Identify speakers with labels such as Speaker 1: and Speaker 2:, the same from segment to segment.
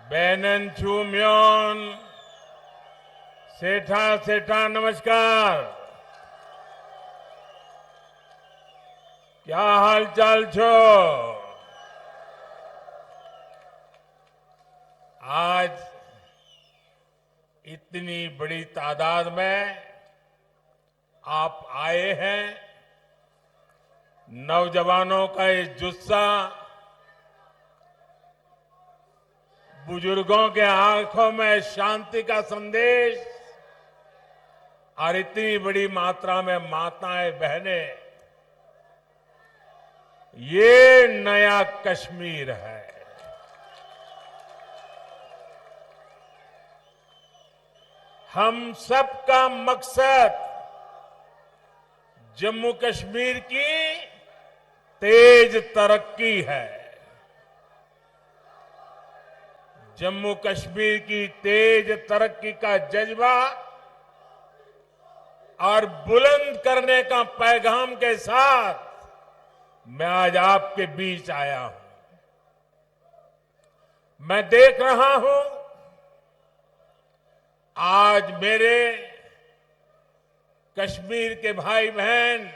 Speaker 1: Bannon चूम्योन सेठा सेठा नमस्कार। क्या हाल चाल छो? आज इतनी बड़ी तादाद में आप आए हैं। नौजवानों का ये जुस्सा, बुजुर्गों के आंखों में शांति का संदेश और इतनी बड़ी मात्रा में माताएं बहनें, ये नया कश्मीर है। हम सबका मकसद जम्मू कश्मीर की तेज तरक्की है। जम्मू कश्मीर की तेज तरक्की का जज्बा और बुलंद करने का पैगाम के साथ मैं आज आपके बीच आया हूं। मैं देख रहा हूं आज मेरे कश्मीर के भाई बहन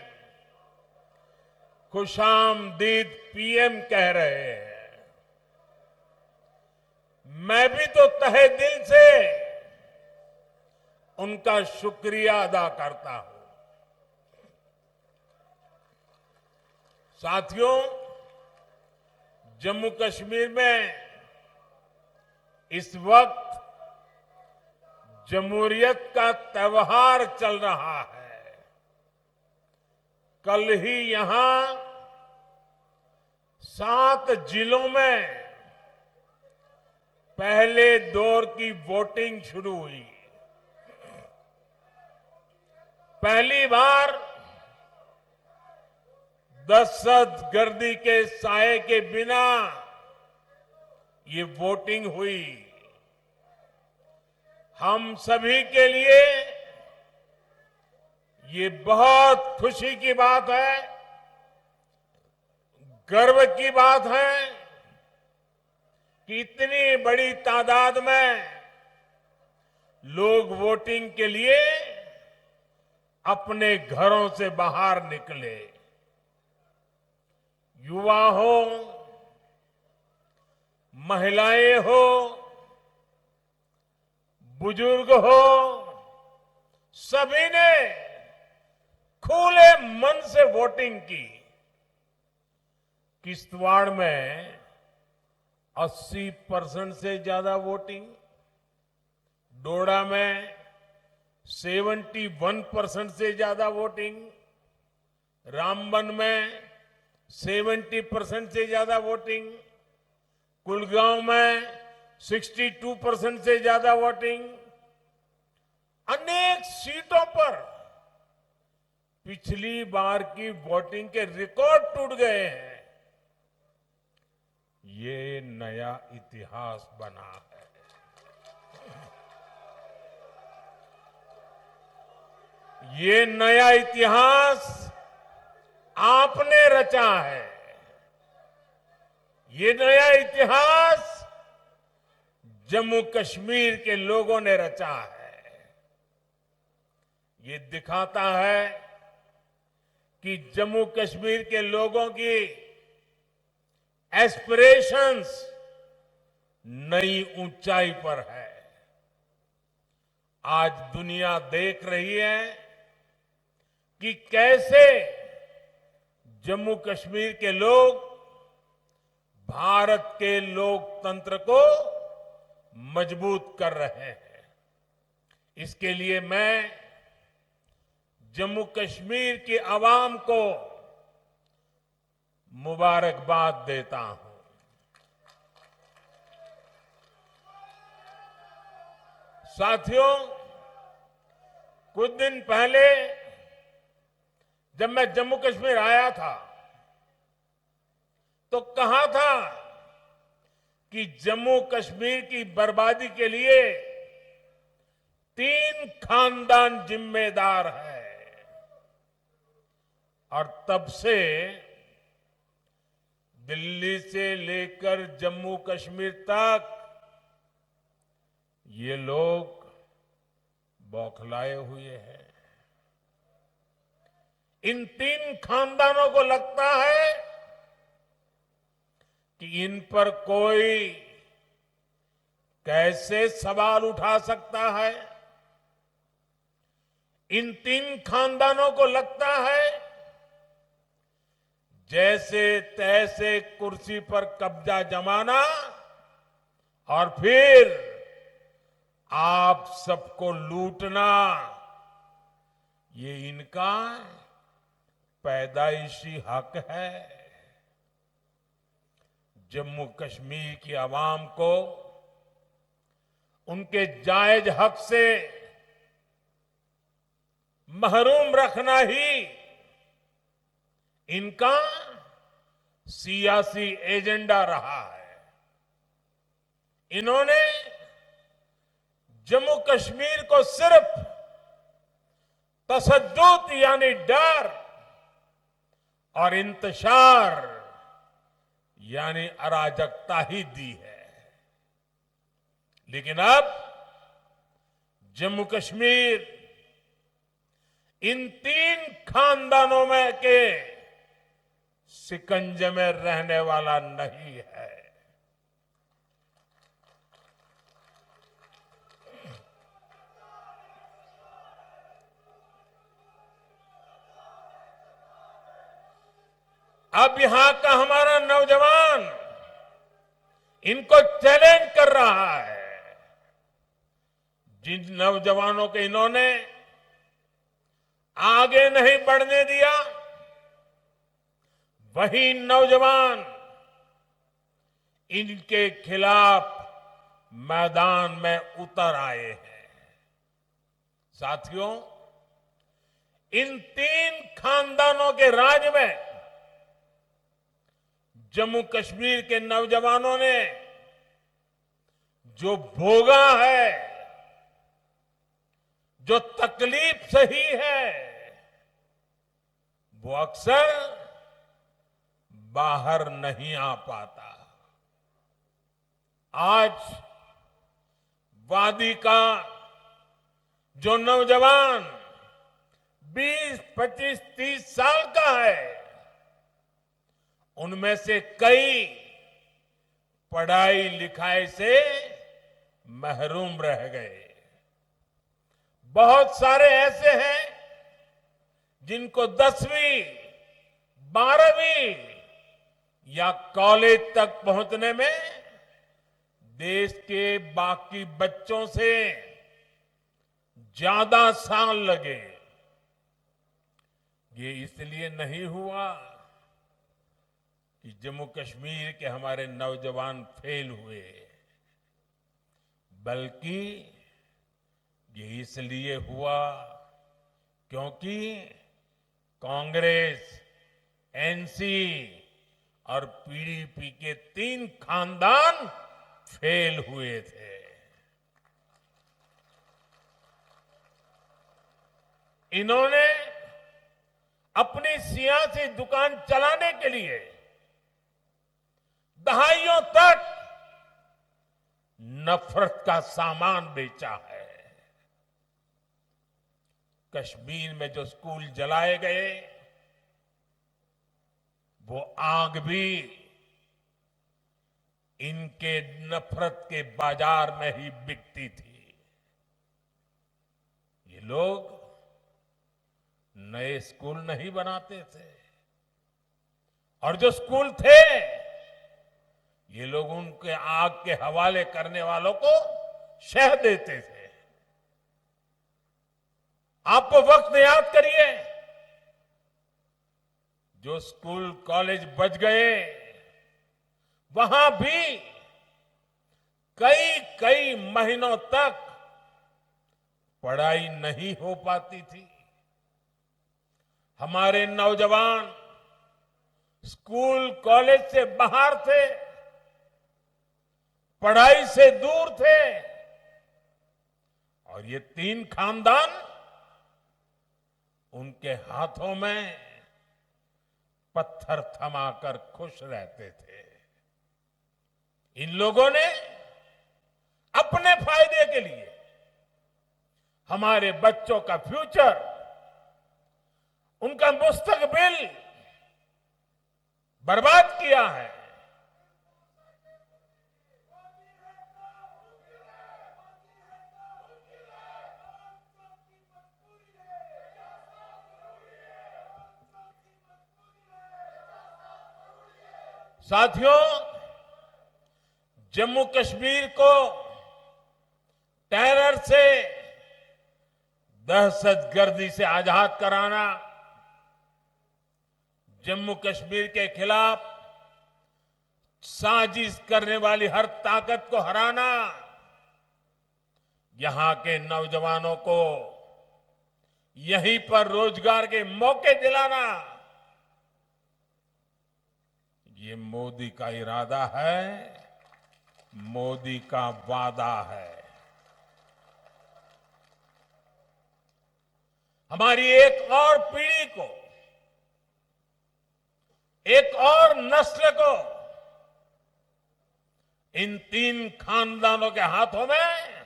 Speaker 1: खुशामदीद पीएम कह रहे हैं। मैं भी तो तहे दिल से उनका शुक्रिया अदा करता हूं। साथियों, जम्मू कश्मीर में इस वक्त जमहूरियत का त्योहार चल रहा है। कल ही यहां 7 जिलों में पहले दौर की वोटिंग शुरू हुई। पहली बार दहशतगर्दी के साए के बिना ये वोटिंग हुई। हम सभी के लिए ये बहुत खुशी की बात है, गर्व की बात है कि इतनी बड़ी तादाद में लोग वोटिंग के लिए अपने घरों से बाहर निकले। युवा हो, महिलाएं हो, बुजुर्ग हो, सभी ने खुले मन से वोटिंग की। किश्तवाड़ में 80% से ज्यादा वोटिंग, डोडा में 71% से ज्यादा वोटिंग, रामबन में 70% से ज्यादा वोटिंग, कुलगांव में 62% से ज्यादा वोटिंग। अनेक सीटों पर पिछली बार की वोटिंग के रिकॉर्ड टूट गए हैं। ये नया इतिहास बना है। ये नया इतिहास आपने रचा है। ये नया इतिहास जम्मू कश्मीर के लोगों ने रचा है। ये दिखाता है कि जम्मू कश्मीर के लोगों की एस्पिरेशंस नई ऊंचाई पर है। आज दुनिया देख रही है कि कैसे जम्मू कश्मीर के लोग भारत के लोकतंत्र को मजबूत कर रहे हैं। इसके लिए मैं जम्मू कश्मीर की आवाम को मुबारकबाद देता हूं। साथियों, कुछ दिन पहले जब मैं जम्मू कश्मीर आया था तो कहा था कि जम्मू कश्मीर की बर्बादी के लिए 3 खानदान जिम्मेदार है। और तब से दिल्ली से लेकर जम्मू कश्मीर तक ये लोग बौखलाए हुए हैं। इन तीन खानदानों को लगता है कि इन पर कोई कैसे सवाल उठा सकता है। इन तीन खानदानों को लगता है जैसे तैसे कुर्सी पर कब्जा जमाना और फिर आप सबको लूटना, ये इनका पैदाइशी हक है। जम्मू कश्मीर की आवाम को उनके जायज हक से महरूम रखना ही इनका सियासी एजेंडा रहा है। इन्होंने जम्मू कश्मीर को सिर्फ तशद्दुद यानी डर और इंतशार यानी अराजकता ही दी है। लेकिन अब जम्मू कश्मीर इन तीन खानदानों में के शिकंजे में रहने वाला नहीं है। अब यहां का हमारा नौजवान इनको चैलेंज कर रहा है। जिन नौजवानों को इन्होंने आगे नहीं बढ़ने दिया, वही नौजवान इनके खिलाफ मैदान में उतर आए हैं। साथियों, इन तीन खानदानों के राज में जम्मू कश्मीर के नौजवानों ने जो भोगा है, जो तकलीफ सही है, वो अक्सर बाहर नहीं आ पाता। आज वादी का जो नौजवान 20, 25, 30 साल का है, उनमें से कई पढ़ाई लिखाई से महरूम रह गए। बहुत सारे ऐसे हैं जिनको 10वीं, 12वीं या कॉलेज तक पहुंचने में देश के बाकी बच्चों से ज्यादा साल लगे। ये इसलिए नहीं हुआ कि जम्मू कश्मीर के हमारे नौजवान फेल हुए, बल्कि ये इसलिए हुआ क्योंकि कांग्रेस, एनसी और पीडीपी के तीन खानदान फेल हुए थे। इन्होंने अपनी सियासी दुकान चलाने के लिए दहाइयों तक नफरत का सामान बेचा है। कश्मीर में जो स्कूल जलाए गए, वो आग भी इनके नफरत के बाजार में ही बिकती थी। ये लोग नए स्कूल नहीं बनाते थे, और जो स्कूल थे, ये लोग उनके आग के हवाले करने वालों को शह देते थे। आपको वक्त याद करिए, जो स्कूल कॉलेज बच गए, वहां भी कई कई महीनों तक पढ़ाई नहीं हो पाती थी। हमारे नौजवान स्कूल कॉलेज से बाहर थे, पढ़ाई से दूर थे, और ये तीन खानदान उनके हाथों में पत्थर थमाकर खुश रहते थे। इन लोगों ने अपने फायदे के लिए हमारे बच्चों का फ्यूचर, उनका मुस्तकबिल बर्बाद किया है। साथियों, जम्मू कश्मीर को टेरर से, दहशतगर्दी से आजाद कराना, जम्मू कश्मीर के खिलाफ साजिश करने वाली हर ताकत को हराना, यहां के नौजवानों को यहीं पर रोजगार के मौके दिलाना, ये मोदी का इरादा है, मोदी का वादा है। हमारी एक और पीढ़ी को, एक और नस्ल को इन 3 खानदानों के हाथों में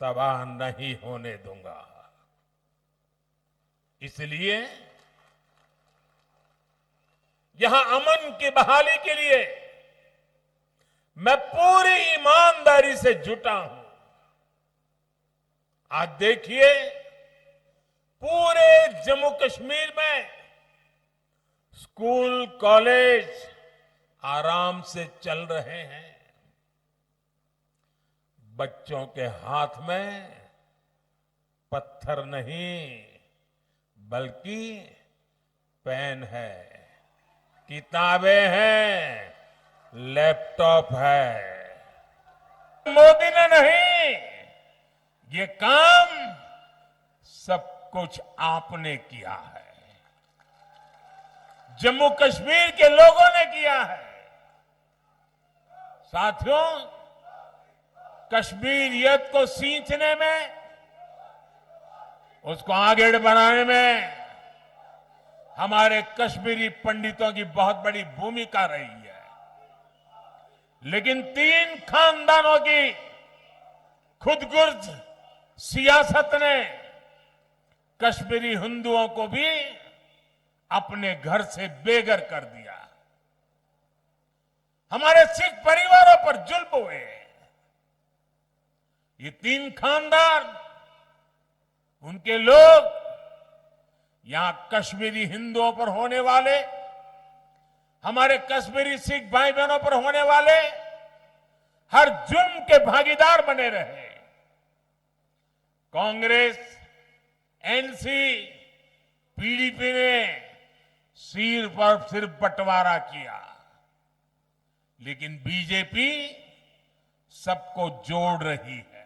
Speaker 1: तबाह नहीं होने दूंगा। इसलिए यहां अमन की बहाली के लिए मैं पूरी ईमानदारी से जुटा हूं। आज देखिए, पूरे जम्मू कश्मीर में स्कूल, कॉलेज आराम से चल रहे हैं। बच्चों के हाथ में पत्थर नहीं, बल्कि पेन है, किताबें हैं, लैपटॉप है। मोदी ने नहीं, ये काम सब कुछ आपने किया है, जम्मू कश्मीर के लोगों ने किया है। साथियों, कश्मीरियत को सींचने में, उसको आगे बढ़ाने में हमारे कश्मीरी पंडितों की बहुत बड़ी भूमिका रही है। लेकिन 3 खानदानों की खुदगर्ज सियासत ने कश्मीरी हिंदुओं को भी अपने घर से बेघर कर दिया। हमारे सिख परिवारों पर जुल्म हुए। ये 3 खानदान, उनके लोग यहां कश्मीरी हिंदुओं पर होने वाले, हमारे कश्मीरी सिख भाई बहनों पर होने वाले हर जुल्म के भागीदार बने रहे। कांग्रेस, एनसी, पीडीपी ने सिर्फ और सिर्फ बंटवारा किया, लेकिन बीजेपी सबको जोड़ रही है।